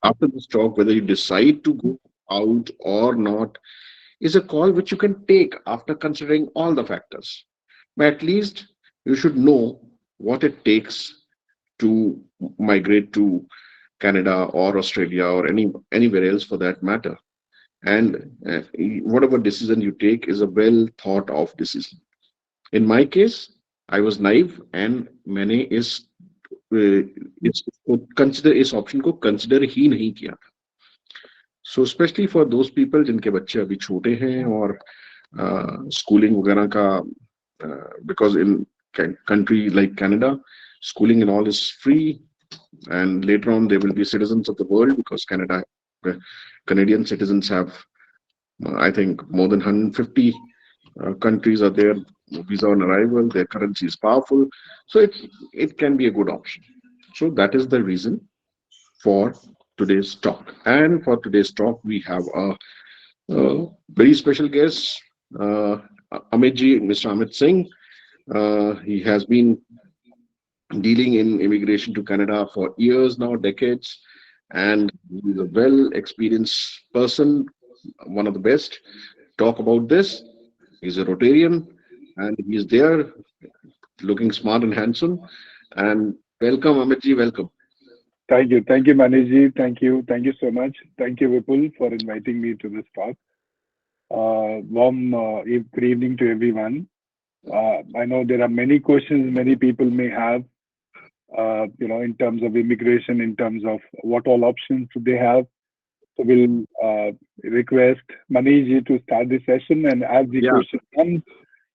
after this talk, whether you decide to go out or not is a call which you can take after considering all the factors. But at least you should know what it takes to migrate to Canada or Australia or anywhere else for that matter. And whatever decision you take is a well thought of decision. In my case, I was naive and मैंने इसको consider इस option को consider ही नहीं किया था. So especially for those people जिनके बच्चे अभी छोटे हैं और schooling वगैरह का because in country like Canada, schooling and all is free, and later on they will be citizens of the world because Canadian citizens have I think more than 150 countries are there. Visa on arrival, their currency is powerful, so it can be a good option. So that is the reason for today's talk. And for today's talk, we have a very special guest, Mr. Amit Singh. He has been dealing in immigration to Canada for years now, decades, and he's a well experienced person, one of the best. Talk about this. He's a Rotarian and he's there looking smart and handsome. And welcome, Amitji, welcome. Thank you, Manish. Thank you so much. Thank you, Vipul, for inviting me to this talk. Warm good evening to everyone. I know there are many questions many people may have, in terms of immigration, in terms of what all options do they have. So we'll request Manish to start the session, and as the Yeah, question comes,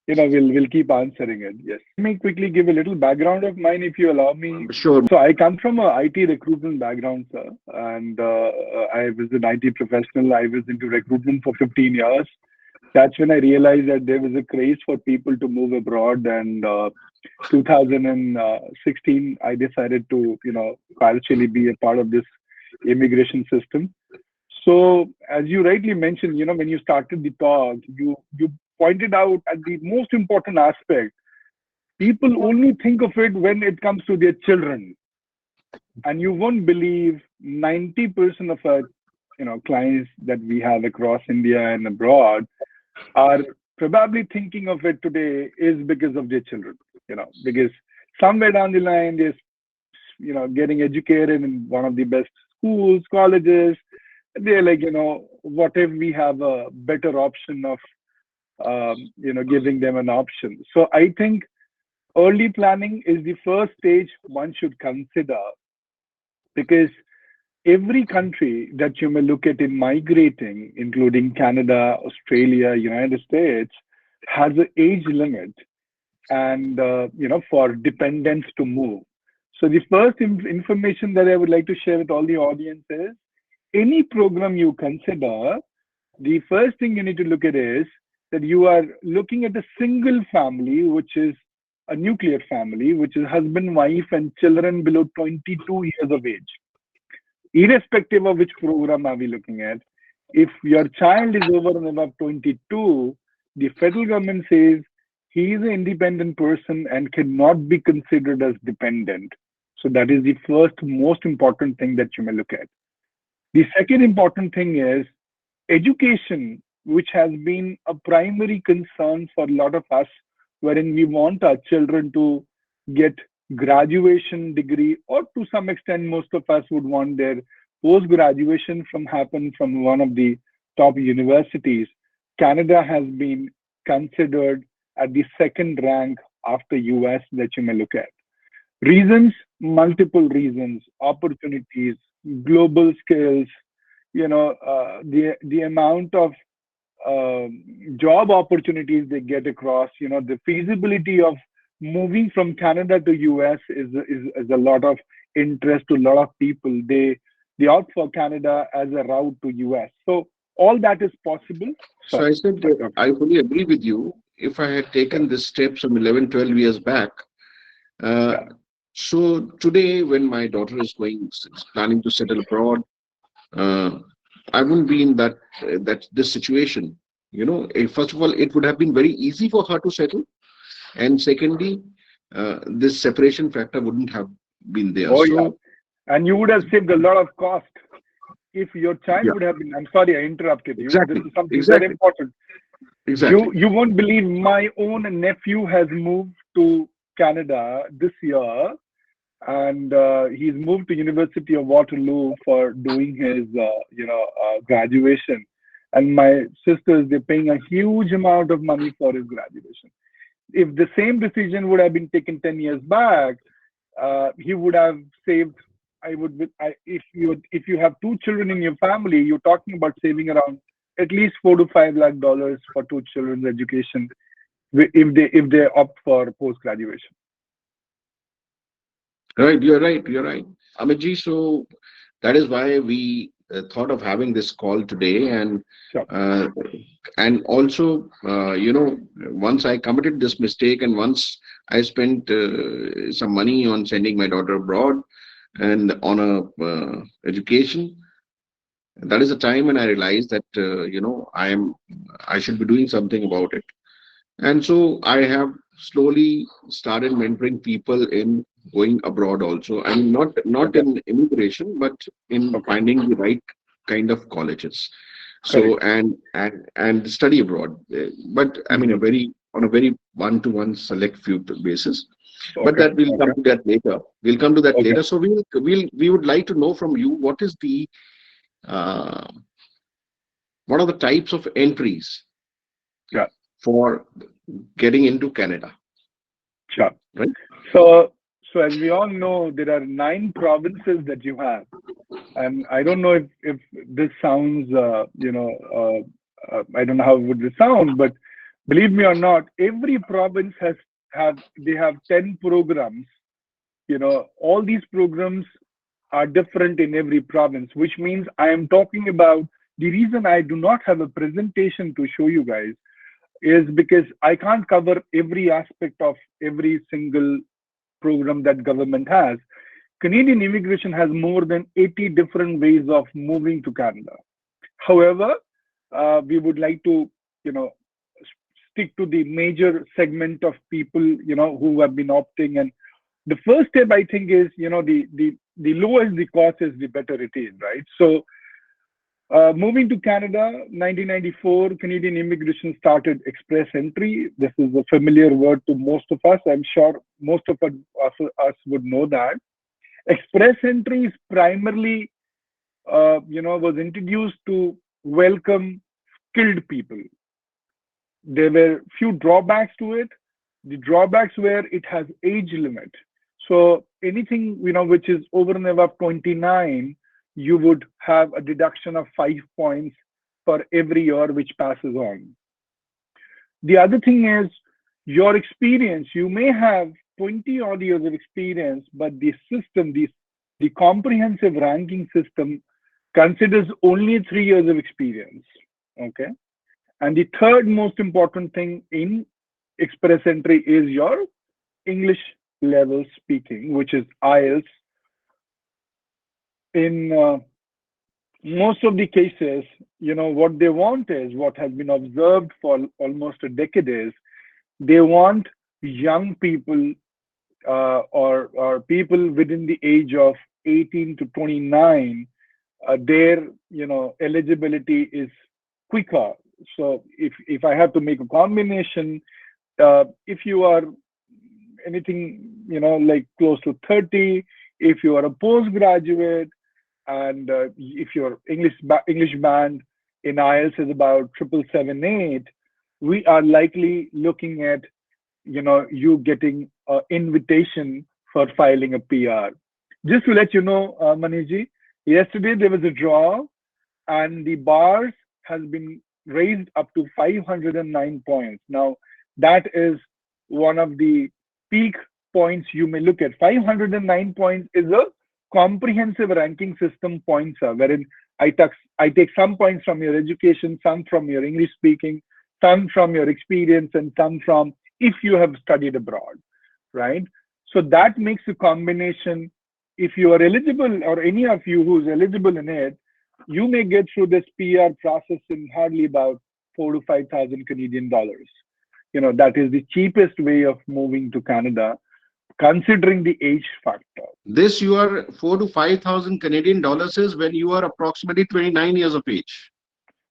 we'll keep answering it. Yes. Let me quickly give a little background of mine, if you allow me. sure. So I come from a IT recruitment background, sir, and I was an IT professional. I was into recruitment for 15 years. That's when I realized that there was a craze for people to move abroad, and 2016, I decided to, partially be a part of this immigration system. So, as you rightly mentioned, when you started the talk, you pointed out at the most important aspect. People only think of it when it comes to their children, and you won't believe 90% of our, clients that we have across India and abroad are probably thinking of it today is because of their children. Because somewhere down the line, they're, getting educated in one of the best schools, colleges. They're like, what if we have a better option of, giving them an option. So I think early planning is the first stage one should consider, because every country that you may look at in migrating, including Canada, Australia, United States, has an age limit and, for dependents to move. So the first information that I would like to share with all the audience is, any program you consider, the first thing you need to look at is that you are looking at a single family, which is a nuclear family, which is husband, wife, and children below 22 years of age. Irrespective of which program are we looking at, if your child is over and above 22, the federal government says he is an independent person and cannot be considered as dependent. So that is the first most important thing that you may look at. The second important thing is education, which has been a primary concern for a lot of us, wherein we want our children to get graduation degree, or to some extent, most of us would want their post-graduation happen from one of the top universities. Canada has been considered at the second rank after US that you may look at. Reasons, multiple reasons, opportunities, global skills, the amount of job opportunities they get across, the feasibility of moving from Canada to US is a lot of interest to a lot of people. They opt for Canada as a route to US. So all that is possible. So I said, I fully agree with you. If I had taken this step some 11, 12 years back, uh, so today when my daughter is planning to settle abroad, uh, I wouldn't be in this situation. First of all, it would have been very easy for her to settle, and secondly, this separation factor wouldn't have been there. Oh, yeah. So And you would have saved a lot of cost. if your child Yeah. would have been, I'm sorry, I interrupted you. This Exactly. is something very Exactly. important. Exactly. You won't believe my own nephew has moved to Canada this year, and he's moved to University of Waterloo for doing his graduation. And my sisters, they're paying a huge amount of money for his graduation. If the same decision would have been taken 10 years back, he would have saved. If you have two children in your family, you're talking about saving around at least $4 to $5 lakh for two children's education if they opt for post graduation. Right. You're right. You're right. Amitji, so that is why we thought of having this call today, Sure. uh, and also, once I committed this mistake, and once I spent some money on sending my daughter abroad and on a education, that is the time when I realized that I should be doing something about it. And so I have slowly started mentoring people in going abroad also. I mean, not Okay. in immigration, but in Okay. finding the right kind of colleges. So Correct. and study abroad. But I mean, Hmm. a very on a very one-to-one select few basis. But Okay. that we'll Okay. come to that later. We'll come to that Okay. later. So we would like to know from you uh, what are the types of entries Yeah. for getting into Canada, Sure. right? So, so as we all know, there are 9 provinces that you have, and I don't know if this sounds, I don't know how would this sound, but believe me or not, every province have 10 programs. All these programs are different in every province, which means I am talking about the reason I do not have a presentation to show you guys is because I can't cover every aspect of every single program that government has. Canadian immigration has more than 80 different ways of moving to Canada. However, we would like to, you know, stick to the major segment of people, who have been opting. And the first step, I think, is, the lowest the cost is, the better it is, right? So, moving to Canada, 1994, Canadian immigration started express entry. This is a familiar word to most of us. I'm sure most of us would know that. Express entry is primarily, was introduced to welcome skilled people. There were few drawbacks to it. The drawbacks were it has age limit. So anything, which is over and above 29, you would have a deduction of 5 points for every year which passes on. The other thing is your experience. You may have 20 odd years of experience, but the system, the comprehensive ranking system considers only 3 years of experience. Okay. And the third most important thing in express entry is your English level speaking, which is IELTS. In most of the cases, what they want is what has been observed for almost a decade is they want young people, or people within the age of 18 to 29. Their eligibility is quicker. So if I have to make a combination, if you are anything like close to 30, if you are a postgraduate, and if your English band in IELTS is about 778, we are likely looking at you getting an invitation for filing a PR. Just to let you know, Maniji, yesterday there was a draw, and the bars has been raised up to 509 points. Now, that is one of the peak points you may look at. 509 points is a comprehensive ranking system points, wherein I take some points from your education, some from your English speaking, some from your experience, and some from if you have studied abroad, right? So that makes a combination. If you are eligible, or any of you who's eligible in it, you may get through this PR process in hardly about 4 to 5 thousand Canadian dollars. That is the cheapest way of moving to Canada. considering the age factor. This your 4 to 5,000 Canadian dollars is when you are approximately 29 years of age.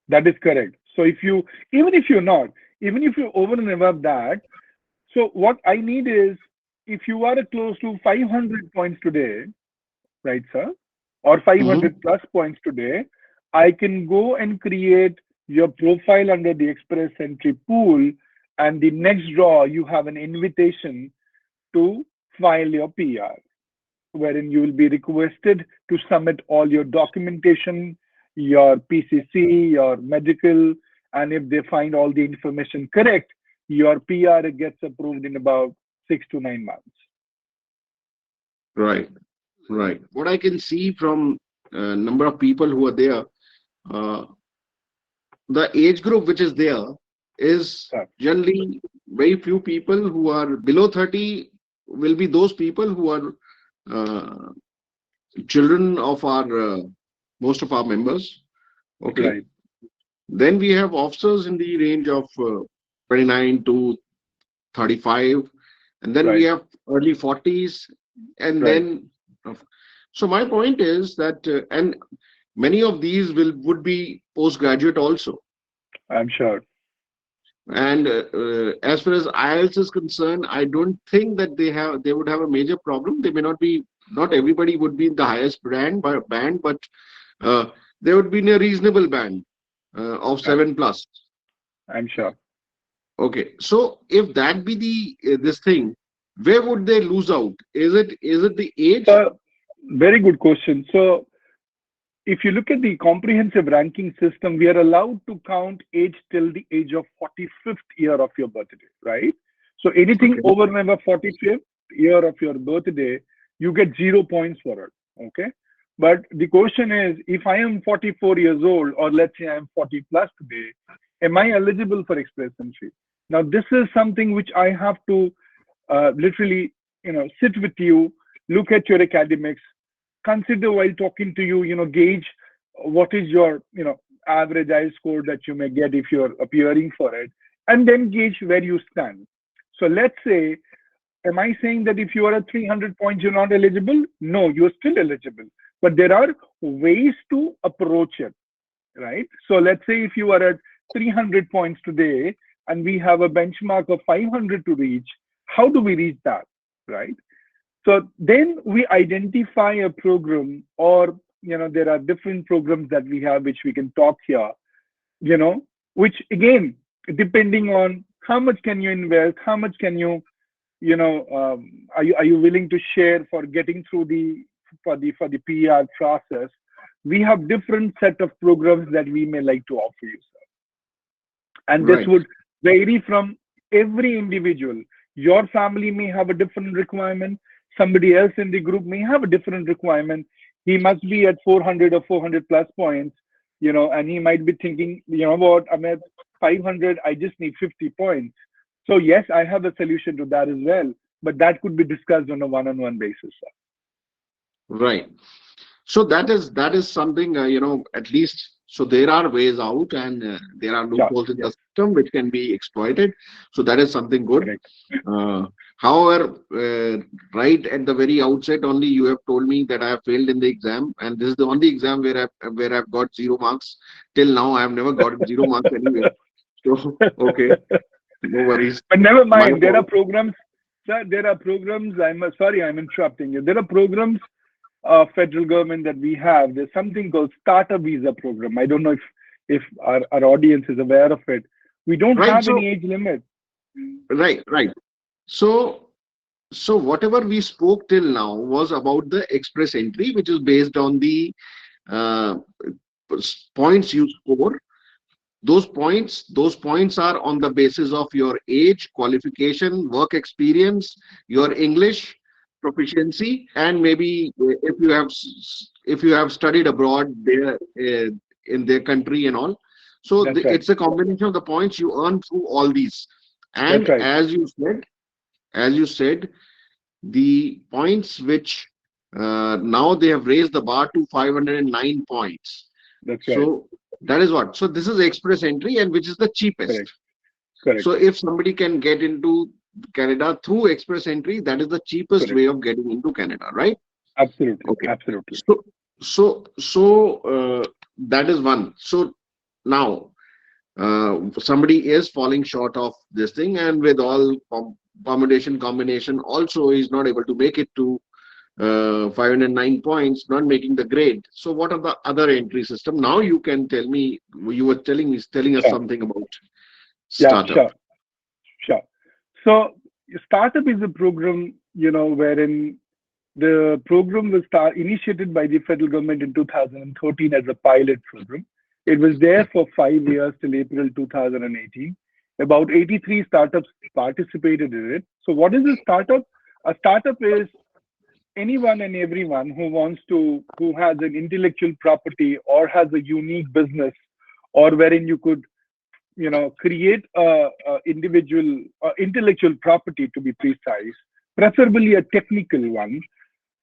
That is correct. So if you, even if you're not, even if you're over and above that, so what I need is, if you are close to 500 points today, right, sir, or Mhm. 500 plus points today, I can go and create your profile under the Express Entry pool, and the next draw, you have an invitation to file your PR, wherein you will be requested to submit all your documentation, your PCC, your medical, and if they find all the information correct, your PR gets approved in about 6 to 9 months. Right, right. What I can see from number of people who are there, uh, the age group which is there is Sir. generally very few people who are below 30 will be those people who are uh, children of our most of our members. Okay. Right, Then we have officers in the range of 29 to 35, and then we right, have early 40s, and right. then so my point is that and many of these will would be postgraduate also. I'm sure. And as far as IELTS is concerned, I don't think that they would have a major problem. They may not be, not everybody would be in the highest band, but uh, they would be in a reasonable band of Right. 7 plus. I'm sure. Okay, so if that be the this thing, where would they lose out? Is it the age? So, very good question. So, if you look at the comprehensive ranking system, we are allowed to count age till the age of 45th year of your birthday, right? So anything Okay, over and above 45th year of your birthday, you get 0 points for it. Okay. But the question is, if I am 44 years old, or let's say I'm 40 plus today, am I eligible for express entry? Now, this is something which I have to literally, sit with you, look at your academics, consider while talking to you, gauge what is your, average I score that you may get if you're appearing for it, and then gauge where you stand. So let's say, am I saying that if you are at 300 points, you're not eligible? No, you're still eligible. But there are ways to approach it, right? So let's say if you are at 300 points today and we have a benchmark of 500 to reach, how do we reach that, right? So then we identify a program, or there are different programs that we have which we can talk here, you know, which again, depending on how much can you invest, how much can you, are you willing to share for getting through the for the PR process? We have different set of programs that we may like to offer you, and this right, would vary from every individual. Your family may have a different requirement. Somebody else in the group may have a different requirement. He must be at 400 or 400 plus points, and he might be thinking, what, I'm at 500, I just need 50 points. So yes, I have a solution to that as well, but that could be discussed on a one-on-one basis. right. So that is something at least. So there are ways out, and there are Yeah, loopholes in the yes, system which can be exploited. So that is something good. correct. Uh, However, right at the very outset, only you have told me that I have failed in the exam, and this is the only exam where I've got 0 marks. Till now, I have never gotten 0 marks anywhere. So okay, no worries. But never My mind, there are fault. programs, sir, there are programs. Sorry, I'm interrupting you. There are programs, federal government that we have. There's something called starter visa program. I don't know if our audience is aware of it. We don't Right. have So any age limit. right, right. So so whatever we spoke till now was about the express entry, which is based on the uh, points you score. Those points are on the basis of your age, qualification, work experience, your English proficiency, and maybe if you have studied abroad there in their country and all. So That's right. it's a combination of the points you earn through all these. That's And right. as you said, the points which now they have raised the bar to 509 points. That's right. So that is what. So this is express entry, and which is the cheapest. Correct. Correct. So if somebody can get into Canada through express entry. That is the cheapest Correct. way of getting into Canada, right? Absolutely. Okay. Absolutely. So that is one. So now somebody is falling short of this thing, and with all accommodation combination, also is not able to make it to 509 points, not making the grade. So what are the other entry system? Now you can tell me. You were telling us Sure. something about Yeah, startup. sure. Sure. So startup is a program, wherein the program was initiated by the federal government in 2013 as a pilot program. It was there for 5 years till April 2018. About 83 startups participated in it. So what is a startup? A startup is anyone and everyone who has an intellectual property or has a unique business, or wherein you could create a individual intellectual property, to be precise, preferably a technical one.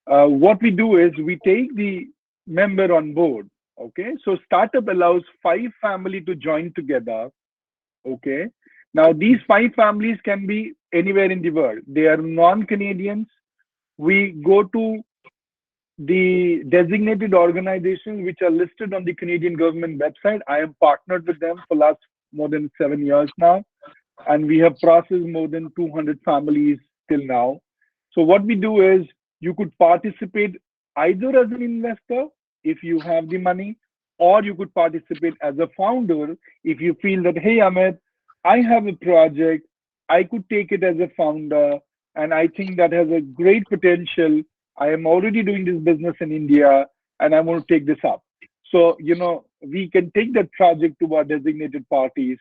What we do is we take the member on board. Okay, so startup allows 5 family to join together. Okay, now these 5 families can be anywhere in the world. They are non-Canadians. We go to the designated organizations which are listed on the Canadian government website. I am partnered with them for last more than 7 years now, and we have processed more than 200 families till now. So what we do is you could participate either as an investor if you have the money, or you could participate as a founder if you feel that, hey, Amit, I have a project, I could take it as a founder, and I think that has a great potential. I am already doing this business in India, and I want to take this up. So, we can take that project to our designated parties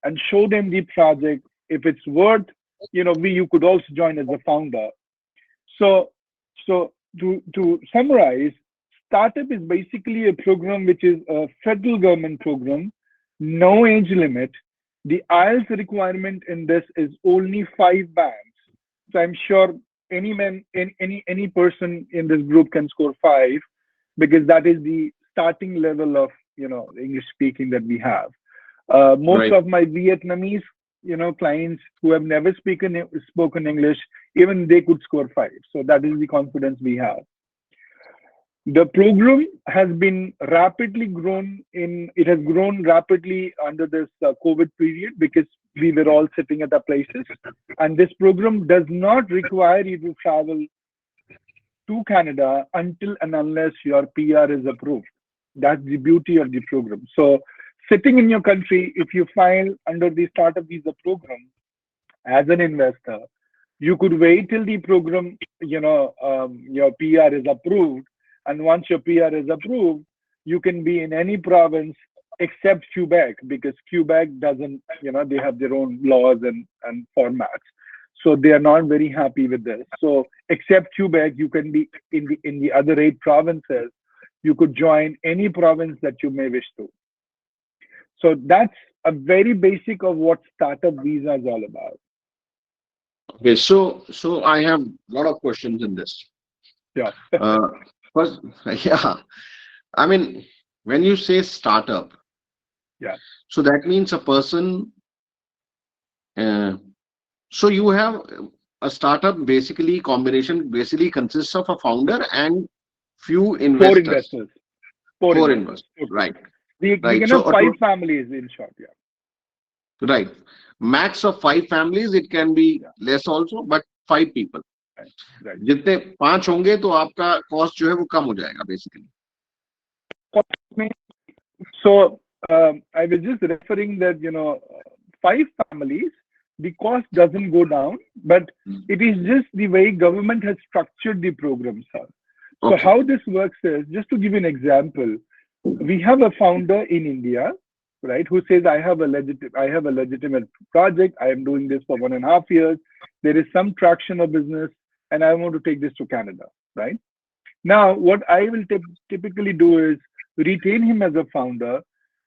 and show them the project. If it's worth, you could also join as a founder. So, to summarize, startup is basically a program which is a federal government program, no age limit. The IELTS requirement in this is only 5 bands. So I'm sure any person in this group can score 5, because that is the starting level of English speaking that we have. Most Right. of my Vietnamese clients who have never spoken English, even they could score 5. So that is the confidence we have. The program has been rapidly grown in. It has grown rapidly under this COVID period, because we were all sitting at our places, and this program does not require you to travel to Canada until and unless your PR is approved. That's the beauty of the program. So, sitting in your country, if you file under the startup visa program as an investor, you could wait till the program, your PR is approved. And once your PR is approved, you can be in any province except Quebec, because Quebec doesn't, they have their own laws and formats. So they are not very happy with this. So except Quebec, you can be in the other 8 provinces. You could join any province that you may wish to. So that's a very basic of what startup visa is all about. Okay. So I have a lot of questions in this. Yeah. Uh, First, yeah. I mean, when you say startup, Yeah. so that means a person. Uh, so you have a startup basically combination basically consists of a founder and few 4 investors. investors, Four four investors. investors. Okay. Right. We Right. can So have 5 families in short. Yeah. right. Max of 5 families. It can be Yeah. less also, but 5 people. Right. Right. जितने 5 होंगे तो आपका cost जो है वो कम हो जाएगा basically. So I was just referring that 5 families, the cost doesn't go down, but it is just the way government has structured the program, sir. So Okay. how this works is, just to give you an example, we have a founder in India, right, who says, I have a legitimate project. I am doing this for 1.5 years. There is some traction of business, and I want to take this to Canada, right? Now, what I will typically do is retain him as a founder.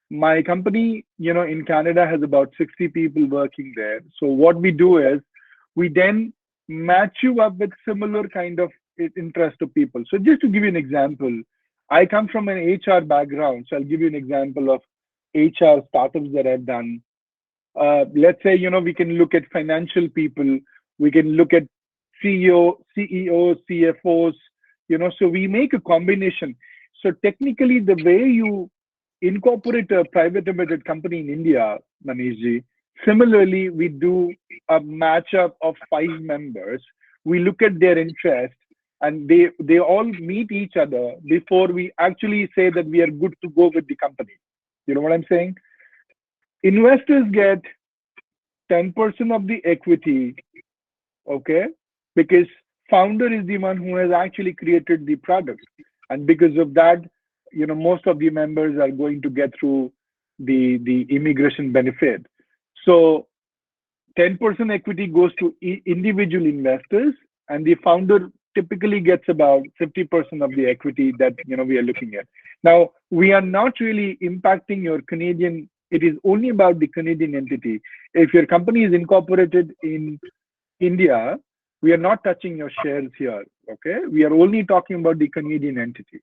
My company, in Canada has about 60 people working there. So what we do is we then match you up with similar kind of interest of people. So just to give you an example, I come from an HR background. So I'll give you an example of HR startups that I've done. Let's say, we can look at financial people We can look at CEOs, CFOs, so we make a combination. So technically, the way you incorporate a private limited company in India, Manishji, similarly, we do a matchup of 5 members. We look at their interest and they all meet each other before we actually say that we are good to go with the company. You know what I'm saying? Investors get 10% of the equity, okay? Because founder is the one who has actually created the product. And because of that, most of the members are going to get through the immigration benefit. So 10% equity goes to individual investors, and the founder typically gets about 50% of the equity that we are looking at. Now, we are not really impacting your Canadian. It is only about the Canadian entity. If your company is incorporated in India, we are not touching your shares here. Okay, we are only talking about the Canadian entity.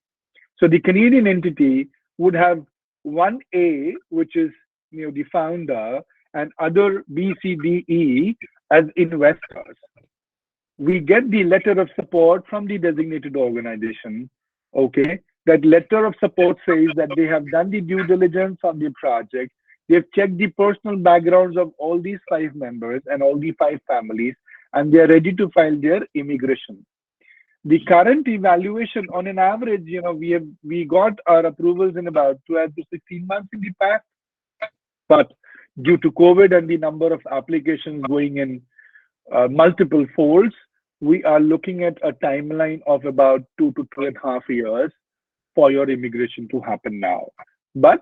So the Canadian entity would have 1A, which is the founder, and other B, C, D, E as investors. We get the letter of support from the designated organization. Okay, that letter of support says that they have done the due diligence on the project. They've checked the personal backgrounds of all these 5 members and all the 5 families, and they are ready to file their immigration. The current evaluation, on an average, we got our approvals in about 12 to 16 months in the past, but due to COVID and the number of applications going in multiple folds, we are looking at a timeline of about 2 to 2.5 years for your immigration to happen now. But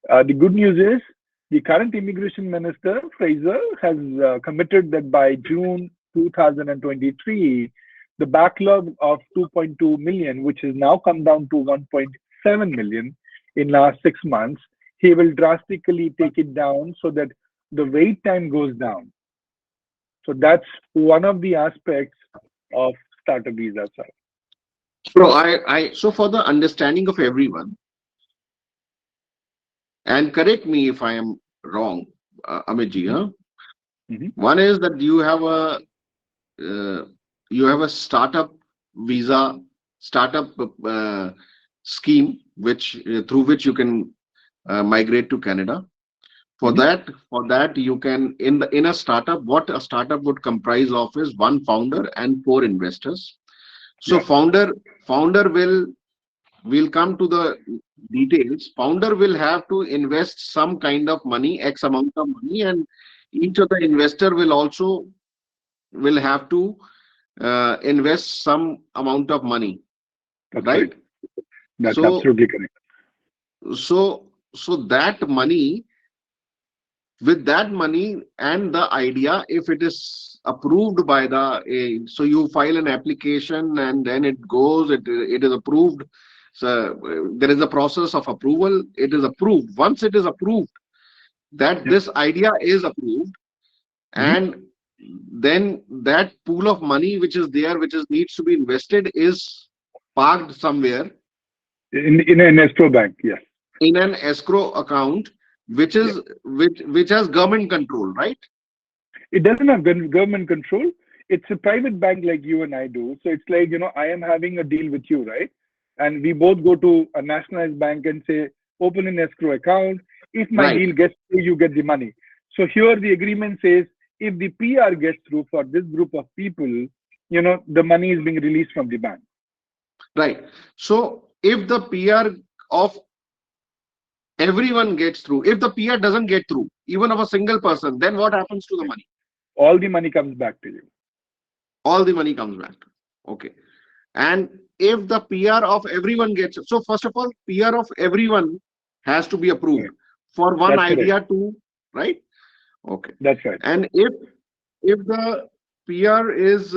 the good news is the current immigration minister, Fraser, has committed that by June 2023, the backlog of 2.2 million, which has now come down to 1.7 million in last 6 months, he will drastically take it down so that the wait time goes down. So that's one of the aspects of starter visa, sir. So for the understanding of everyone, and correct me if I am wrong, Amitji, huh? One is that you have a startup visa, startup scheme, through which you can migrate to Canada. For that you can in a startup. What a startup would comprise of is 1 founder and 4 investors. So founder will come to the details. Founder will have to invest some kind of money, X amount of money, and each of the investor will have to invest some amount of money. That's right? That's absolutely correct. So that money, with that money and the idea, if it is approved by so you file an application and then it goes, it is approved. So there is a process of approval. It is approved. Once it is approved, that this idea is approved, and then that pool of money which is there, needs to be invested, is parked somewhere in an escrow bank. Yes, in an escrow account, which is which has government control, right? It doesn't have government control. It's a private bank like you and I do. So it's like, I am having a deal with you, right? And we both go to a nationalized bank and say, open an escrow account. If my deal gets through, you get the money. So here the agreement says, if the PR gets through for this group of people, the money is being released from the bank. Right. So if the PR of everyone gets through, if the PR doesn't get through, even of a single person, then what happens to the money? All the money comes back to you. All the money comes back. Okay. And if the PR of everyone gets, so first of all, PR of everyone has to be approved for one idea to, right? Okay. That's right. And if the PR is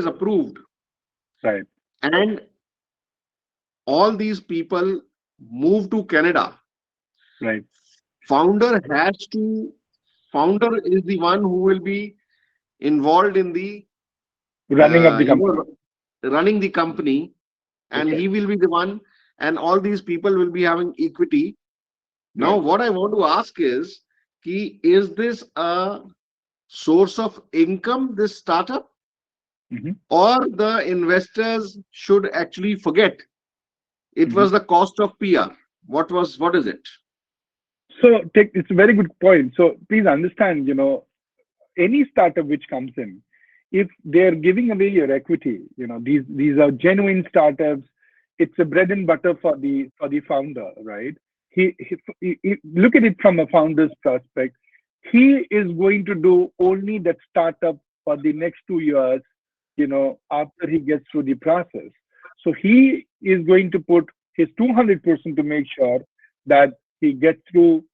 approved, right, and all these people move to Canada, right, founder is the one who will be involved in the running of the company, running the company, and he will be the one, and all these people will be having equity. Now, what I want to ask is, is this a source of income, this startup, Mhm. or the investors should actually forget it Mhm. was the cost of PR? What is it? So it's a very good point. So please understand, any startup which comes in, if they're giving away your equity, these are genuine startups. It's a bread and butter for the founder, right? Look at it from a founder's perspective. He is going to do only that startup for the next 2 years, after he gets through the process. So he is going to put his 200% to make sure that he gets through,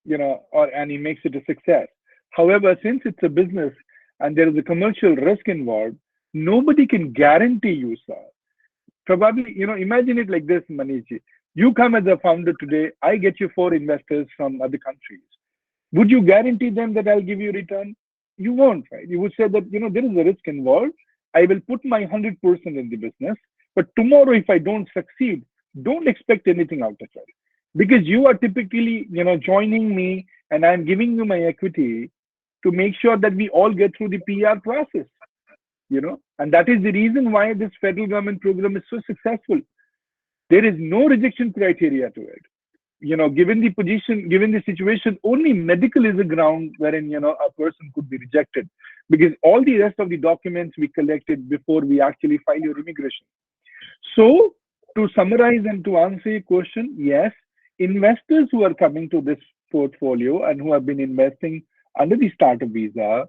and he makes it a success. However, since it's a business and there is a commercial risk involved, nobody can guarantee you, sir. Probably, imagine it like this, Manish. You come as a founder today, I get you 4 investors from other countries. Would you guarantee them that I'll give you return? You won't, right? You would say that, there is a risk involved. I will put my 100% in the business, but tomorrow, if I don't succeed, don't expect anything out of it. Because you are typically, joining me and I'm giving you my equity to make sure that we all get through the PR process, and that is the reason why this federal government program is so successful. There is no rejection criteria to it. Given the position, given the situation, only medical is a ground wherein, a person could be rejected, because all the rest of the documents we collected before we actually file your immigration. So, to summarize and to answer your question, yes, investors who are coming to this portfolio and who have been investing under the startup visa,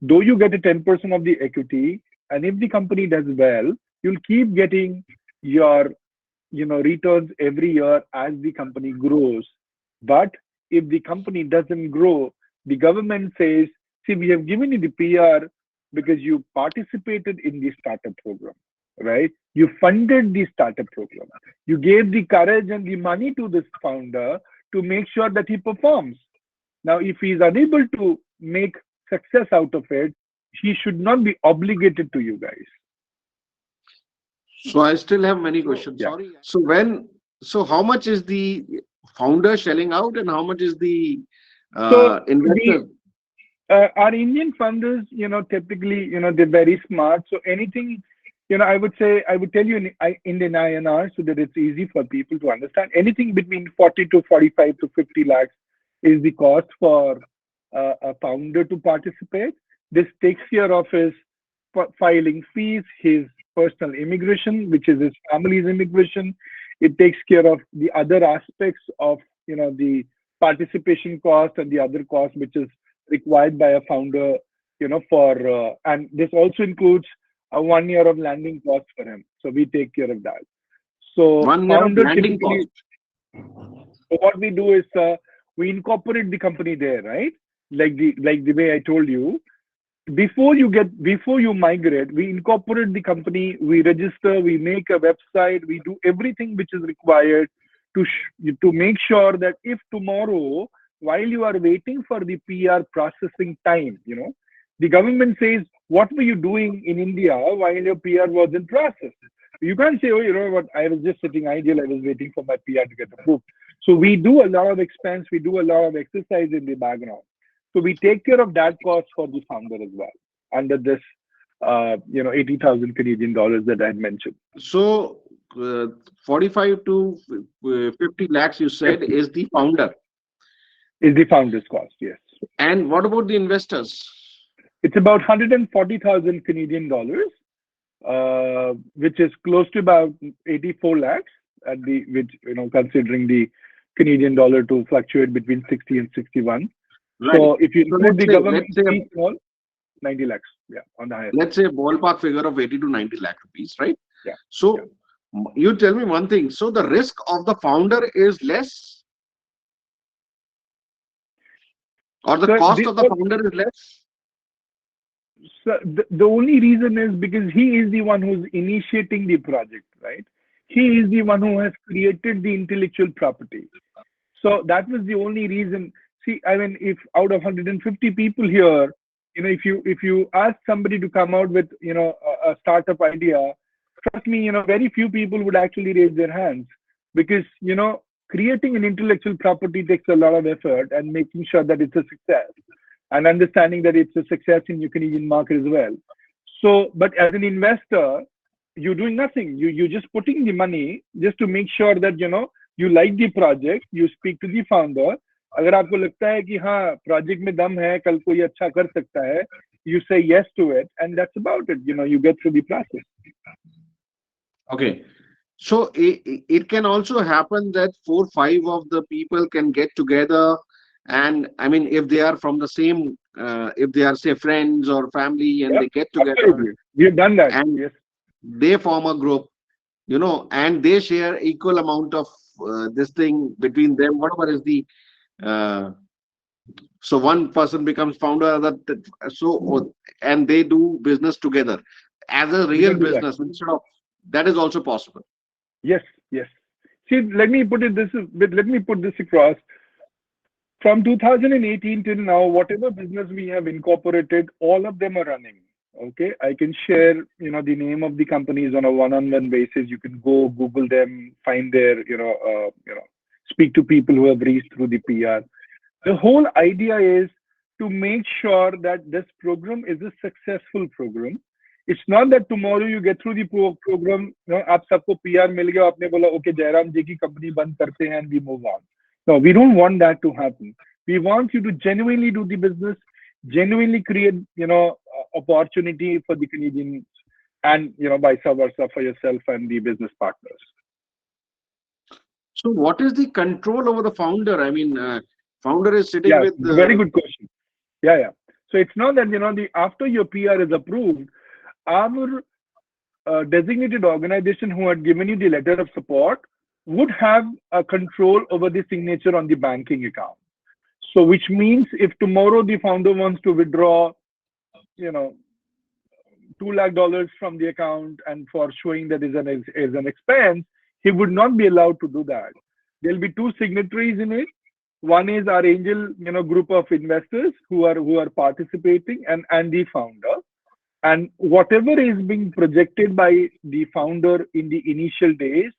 though you get a 10% of the equity, and if the company does well, you'll keep getting your returns every year as the company grows. But if the company doesn't grow, the government says, see, we have given you the PR because you participated in the startup program, right? You funded the startup program. You gave the courage and the money to this founder to make sure that he performs. Now, if he is unable to make success out of it, he should not be obligated to you guys. So I still have many questions. Yeah. Sorry. So how much is the founder shelling out and how much is the So the investor? our Indian funders, typically, they're very smart. So anything, I would say, I would tell you in Indian INR so that it's easy for people to understand. Anything between 40 to 45 to 50 lakhs is the cost for a founder to participate. This takes care of his filing fees, his personal immigration, which is his family's immigration. It takes care of the other aspects of, the participation cost and the other cost, which is required by a founder, and this also includes a 1 year of landing cost for him. So we take care of that. So 1 year of founder landing cost. typically, so what we do is we incorporate the company there, right? Like the way I told you, before you migrate, we incorporate the company, we register, we make a website, we do everything which is required to make sure that if tomorrow, while you are waiting for the PR processing time, the government says, what were you doing in India while your PR was in process? You can't say, oh, you know what, I was just sitting idle, I was waiting for my PR to get approved. So we do a lot of expense, we do a lot of exercise in the background. So we take care of that cost for the founder as well under this, 80,000 Canadian dollars that I had mentioned. So 45 to 50 lakhs you said 50 is the founder. is the founder's cost, yes. And what about the investors? It's about 140,000 Canadian dollars, which is close to about 84 lakhs at which, considering the Canadian dollar to fluctuate between 60 and 61. Right. So if you So include the government let's say, fees and all, 90 lakhs, yeah, on the higher side. let's say a ballpark figure of 80 to 90 lakh rupees, right? Yeah. So you tell me one thing. So the risk of the founder is less, or the So cost of the founder is less? So the only reason is because he is the one who's initiating the project, right? He is the one who has created the intellectual property. So that was the only reason. See, I mean, if out of 150 people here, if you ask somebody to come out with, a startup idea, trust me, very few people would actually raise their hands because, creating an intellectual property takes a lot of effort, and making sure that it's a success, and understanding that it's a success in your Canadian market as well. So, but as an investor, you're doing nothing. You're just putting the money just to make sure that you like the project. You speak to the founder. अगर आपको लगता है कि हाँ project में दम है, कल को ये अच्छा कर सकता है, you say yes to it, and that's about it. You get through the process. Okay. So it can also happen that 4-5 of the people can get together, and I mean, if they are from the same, if they are say friends or family, and Yep, they get together, absolutely. We have done that. and Yes. they form a group, and they share equal amount of this thing between them, whatever is the so one person becomes founder, and they do business together as a We real can do that. business instead of that is also possible. Yes, yes. See, let me put this across. From 2018 till now, whatever business we have incorporated, all of them are running. Okay, I can share, the name of the companies on a one-on-one basis. You can go Google them, find their, speak to people who have reached through the PR. The whole idea is to make sure that this program is a successful program. It's not that tomorrow you get through the program, आप सबको PR मिल गया, आपने बोला okay Jairam जी की company बंद करते हैं and we move on. No, we don't want that to happen. We want you to genuinely do the business, genuinely create, opportunity for the Canadians, and vice versa for yourself and the business partners. So what is the control over the founder? I mean, founder is sitting with the... Very good question. Yeah. So it's not that, after your PR is approved, our designated organization who had given you the letter of support would have a control over the signature on the banking account. So which means if tomorrow the founder wants to withdraw, $2 lakh from the account, and for showing that is an expense, he would not be allowed to do that. There'll be two signatories in it. One is our angel, group of investors who are participating, and the founder. And whatever is being projected by the founder in the initial days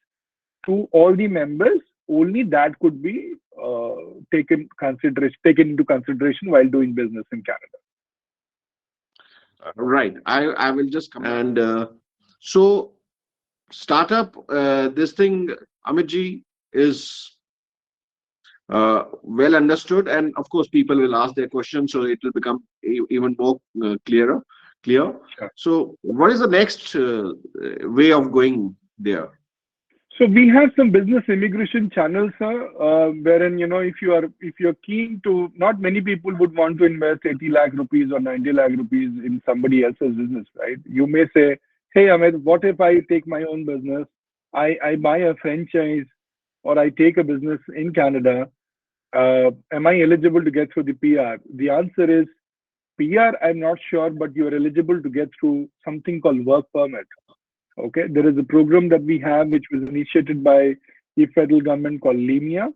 to all the members, only that could be taken into consideration while doing business in Canada. Right. I will just come. And so startup, this thing, Amitji, is well understood, and of course people will ask their questions, so it will become even more clear. Sure. So what is the next way of going there? So we have some business immigration channels, wherein if you're keen to, not many people would want to invest 80 lakh rupees or 90 lakh rupees in somebody else's business, right? You may say, hey Amit, what if I take my own business, I buy a franchise, or I take a business in Canada, am I eligible to get through the PR? The answer is PR, I'm not sure, but you're eligible to get through something called work permit. Okay, there is a program that we have which was initiated by the federal government called LEMIA.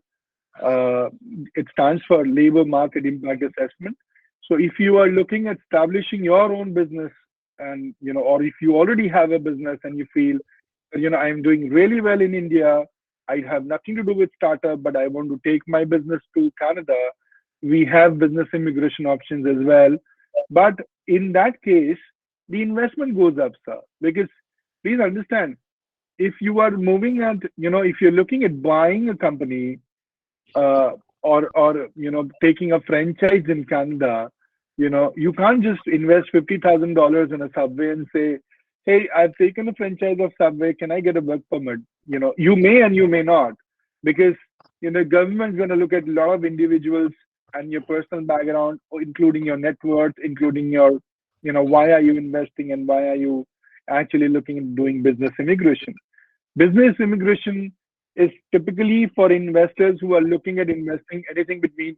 It stands for Labor Market Impact Assessment. So if you are looking at establishing your own business, and or if you already have a business and you feel, I'm doing really well in India, I have nothing to do with startup, but I want to take my business to Canada, we have business immigration options as well. But in that case, the investment goes up, sir, because please understand, if you are moving at, if you're looking at buying a company, or taking a franchise in Canada, you can't just invest $50,000 in a Subway and say, hey, I've taken a franchise of Subway, can I get a work permit? You may and you may not, because government's going to look at a lot of individuals and your personal background, including your net worth, including your, why are you investing and why are you actually looking at doing business immigration. Business immigration is typically for investors who are looking at investing anything between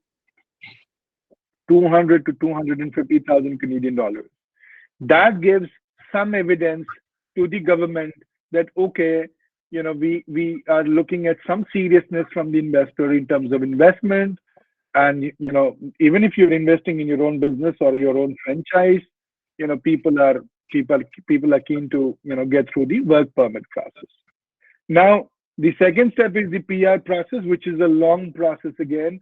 200 to 250,000 Canadian dollars. That gives some evidence to the government that, okay, we are looking at some seriousness from the investor in terms of investment. And, even if you're investing in your own business or your own franchise, people are keen to, get through the work permit process. Now, The second step is the PR process, which is a long process again.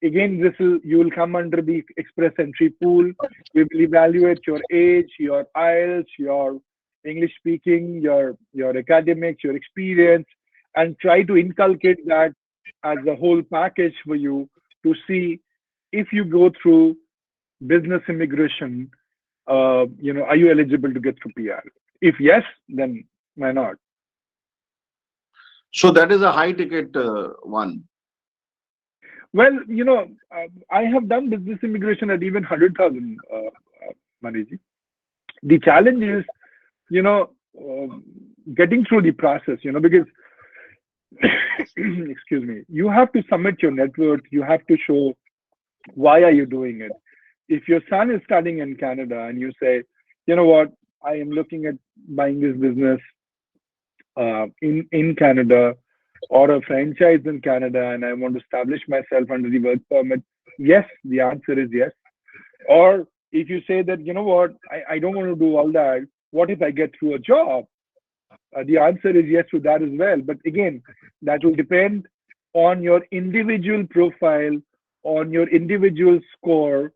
Again, you will come under the express entry pool. We will evaluate your age, your IELTS, your English speaking, your academics, your experience, and try to inculcate that as a whole package for you to see if you go through business immigration, are you eligible to get through PR? If yes, then why not? So that is a high ticket one. Well, I have done business immigration at even 100,000, Maniji. The challenge is, you know, getting through the process, because, excuse me, you have to submit your net worth. You have to show why are you doing it. If your son is studying in Canada and you say, you know what, I am looking at buying this business in Canada or a franchise in Canada and I want to establish myself under the work permit, yes, the answer is yes. Or if you say that, you know what, I don't want to do all that, what if I get through a job? The answer is yes to that as well. But again, that will depend on your individual profile, on your individual score.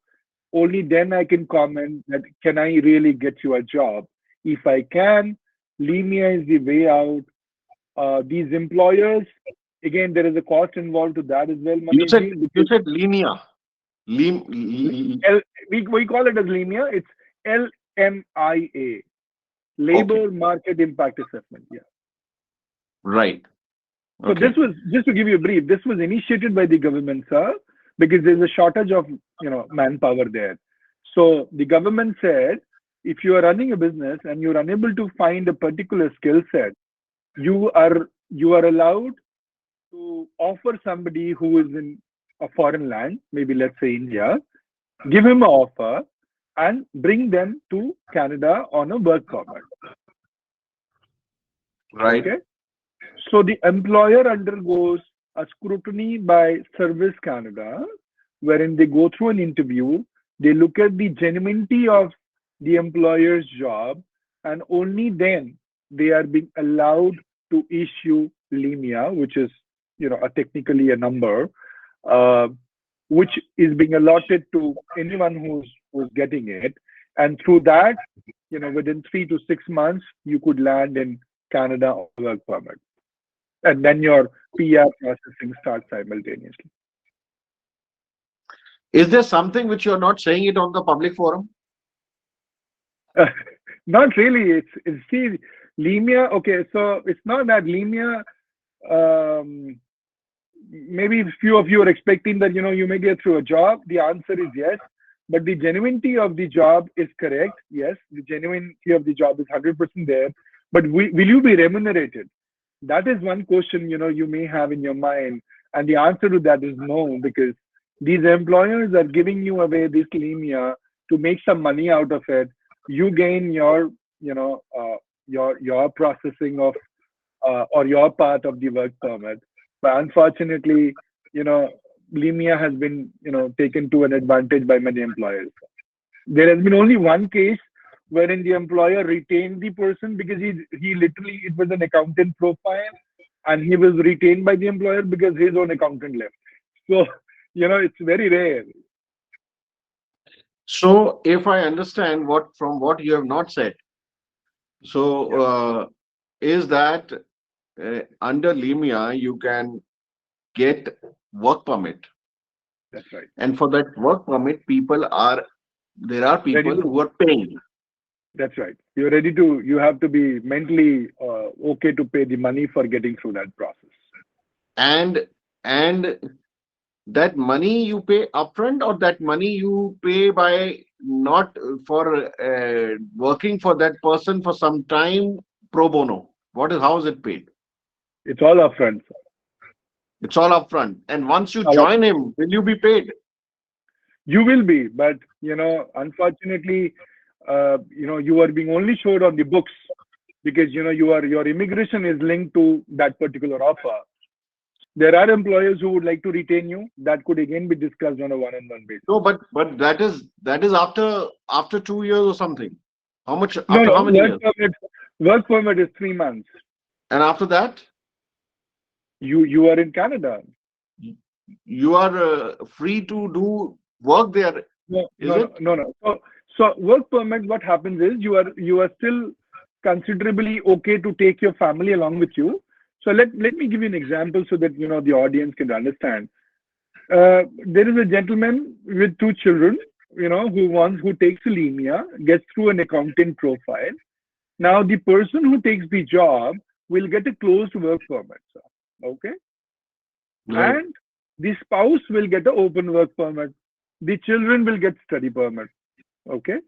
Only then I can comment that can I really get you a job? If I can, Limia is the way out. These employers, again, there is a cost involved to that as well, You said Manishji, you because said linear. L, we call it as Limia. It's LMIA, Okay. Labor Market Impact Assessment. Yeah. Right. So this Okay. was, just to give you a brief, this was initiated by the government, sir, because there's a shortage of manpower there. So the government said, if you are running a business and you're unable to find a particular skill set, you are allowed to offer somebody who is in a foreign land, maybe let's say India, give him an offer and bring them to Canada on a work permit. Right. Okay. So the employer undergoes a scrutiny by Service Canada, wherein they go through an interview, they look at the genuinity of the employer's job, and only then they are being allowed to issue Limia, which is technically a number, uh, which is being allotted to anyone who's getting it, and through that, within 3 to 6 months, you could land in Canada on work permit, and then your PR processing starts simultaneously. Is there something which you're not saying it on the public forum? Not really. It's see, Limia. Okay, so it's not that Limia. Um, Maybe few of you are expecting that you may get through a job. The answer is yes, but the genuinity of the job is correct. Yes, the genuinity of the job is 100% there. But will you be remunerated? That is one question you may have in your mind, and the answer to that is no, because these employers are giving you away this Limia to make some money out of it. You gain your your processing of or your part of the work permit. But unfortunately, Limia has been, taken to an advantage by many employers. There has been only one case wherein the employer retained the person because he literally, it was an accountant profile and he was retained by the employer because his own accountant left. So, it's very rare. So if I understand what you have not said, so Yeah, is that under Limia you can get work permit, that's right. and for that work permit, there are Ready people to, who are paying, that's right. You have to be mentally okay to pay the money for getting through that process. and and that money you pay upfront, or that money you pay by not for working for that person for some time pro bono. How is it paid? It's all upfront. It's all upfront. And once you All join upfront. him, will you be paid? You will be, but unfortunately, you are being only showed on the books because your immigration is linked to that particular offer. There are employers who would like to retain you. That could again be discussed on a one-on-one basis. No, but that is after 2 years or something. How much No, after no, how many years? work permit is 3 months. And after that? You are in Canada. You are free to do work there, No, is no, no, it? no, no. So work permit, what happens is you are still considerably okay to take your family along with you. So let me give you an example so that the audience can understand. There is a gentleman with two children, who takes a limia, gets through an accountant profile. Now the person who takes the job will get a closed work permit, sir. Okay, Right. and the spouse will get an open work permit. The children will get study permit. Okay,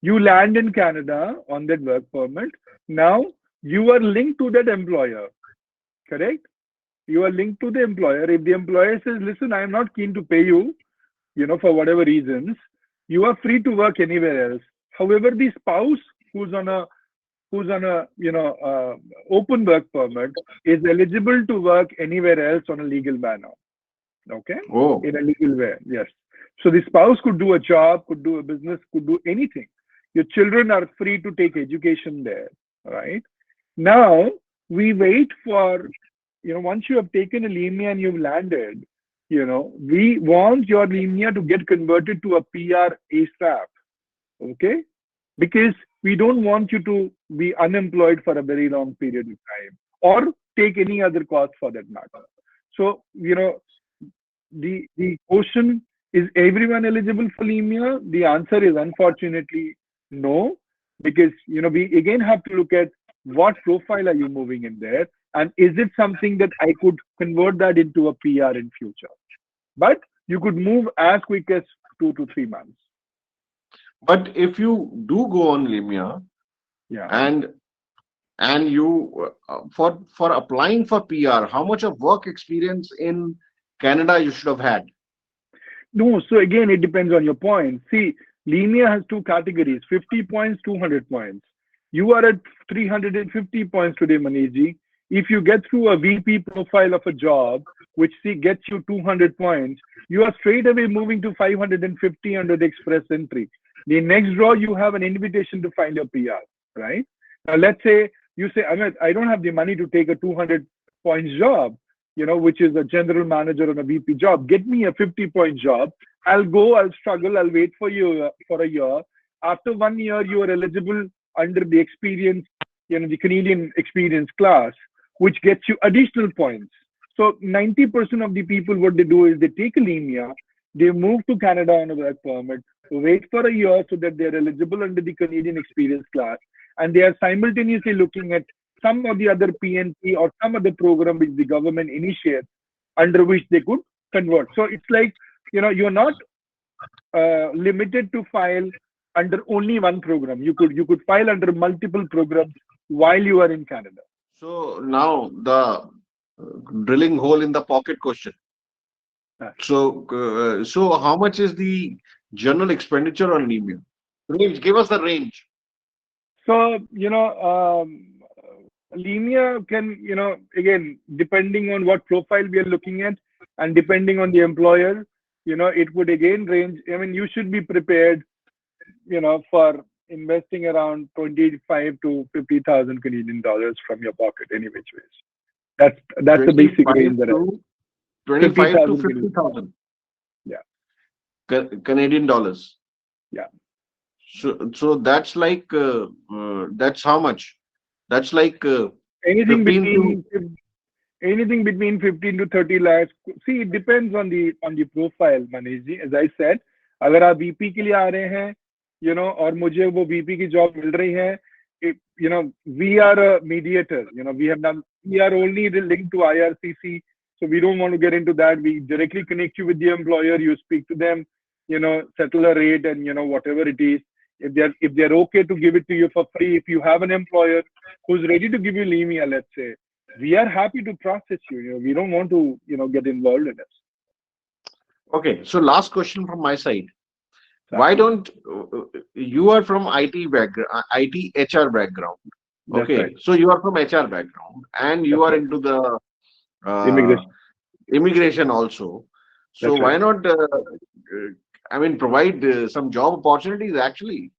you land in Canada on that work permit. Now you are linked to that employer, correct? You are linked to the employer. If the employer says, listen, I am not keen to pay you, for whatever reasons, you are free to work anywhere else. However, the spouse who's on a open work permit is eligible to work anywhere else on a legal manner. Okay, Oh, in a legal way, yes. So the spouse could do a job, could do a business, could do anything. Your children are free to take education there, right? Now we wait for, once you have taken a limia and you've landed, we want your limia to get converted to a PR ASAP. Okay, because we don't want you to be unemployed for a very long period of time or take any other cost for that matter. So, the question is, everyone eligible for limia? The answer is unfortunately no, because we again have to look at what profile are you moving in there, and is it something that I could convert that into a PR in future? But you could move as quick as 2 to 3 months. but if you do go on Limia Yeah. and you for applying for PR, how much of work experience in Canada you should have had? No, so again, it depends on your points. See, linear has two categories: 50 points, 200 points. You are at 350 points today, Maniji. If you get through a VP profile of a job, which gets you 200 points, you are straight away moving to 550 under the express entry. The next draw, you have an invitation to find your PR, right? Now, let's say you say, Amit, I don't have the money to take a 200 points job, which is a general manager on a VP job. Get me a 50-point job. I'll go, I'll struggle, I'll wait for you for a year. After 1 year, you are eligible under the experience, the Canadian experience class, which gets you additional points. So 90% of the people, what they do is they take a limia, they move to Canada on a work permit, wait for a year so that they're eligible under the Canadian experience class, and they are simultaneously looking at some of the other PNP or some other program which the government initiates under which they could convert. So it's like, you're not limited to file under only one program. You could file under multiple programs while you are in Canada. So now the drilling hole in the pocket question. Uh, So how much is the general expenditure on Limia? Range, give us the range. So, linear can, again, depending on what profile we are looking at and depending on the employer, it would again range. I mean, you should be prepared, for investing around 25 to 50,000 Canadian dollars from your pocket, any which ways. That's the basic 25 range that to 25 to 50,000 Canadian. 50,000 Yeah, Canadian dollars. yeah. So that's like that's how much? That's like Anything 15 to between anything between 15 to 30 lakhs. See, it depends on the profile, Manish ji. As I said, अगर आप VP के लिए आ रहे हैं, और मुझे वो VP की जॉब मिल रही है, we are a mediator. We are only linked to IRCC, so we don't want to get into that. We directly connect you with the employer. You speak to them, settle a rate, and whatever it is. If they're okay to give it to you for free, if you have an employer who's ready to give you limia, let's say, we are happy to process you. We don't want to, get involved in it. okay. So last question from my side. Why Exactly. don't you are from IT background, IT HR background? That's Okay, right. so you are from HR background and you That's are right. into the uh, Immigration. immigration also. So That's right. why not? I mean, provide some job opportunities actually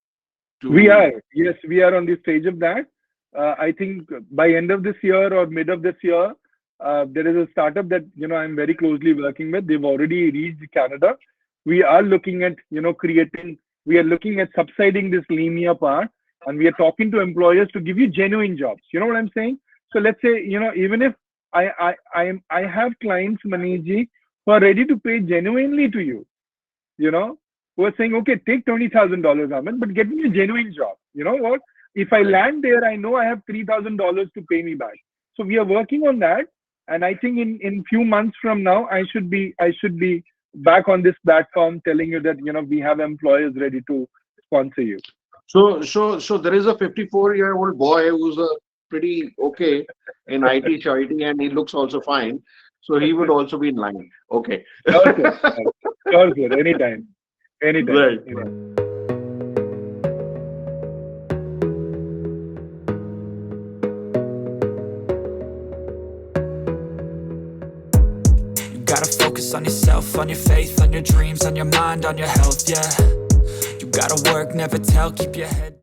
We to. are, yes, we are on the stage of that. I think by end of this year or mid of this year, There is a startup that I'm very closely working with. They've already reached Canada. We are looking at we are looking at subsiding this linear part, and we are talking to employers to give you genuine jobs. You know what I'm saying? So let's say, even if I have clients, Maniji, who are ready to pay genuinely to you, you know, who are saying, okay, take $20,000, Amit, but get me a genuine job. You know what? If I Right. land there, I know I have $3,000 to pay me back. So we are working on that, and I think in few months from now, I should be back on this platform telling you that we have employers ready to sponsor you. So there is a 54-year-old boy who's a pretty okay in IT charity, and he looks also fine. So he would also be in line. Okay. Sure, sir. Sure, sir. Anytime. Anytime. Right. Anytime. You gotta focus on yourself, on your faith, on your dreams, on your mind, on your health, yeah. You gotta work, never tell, keep your head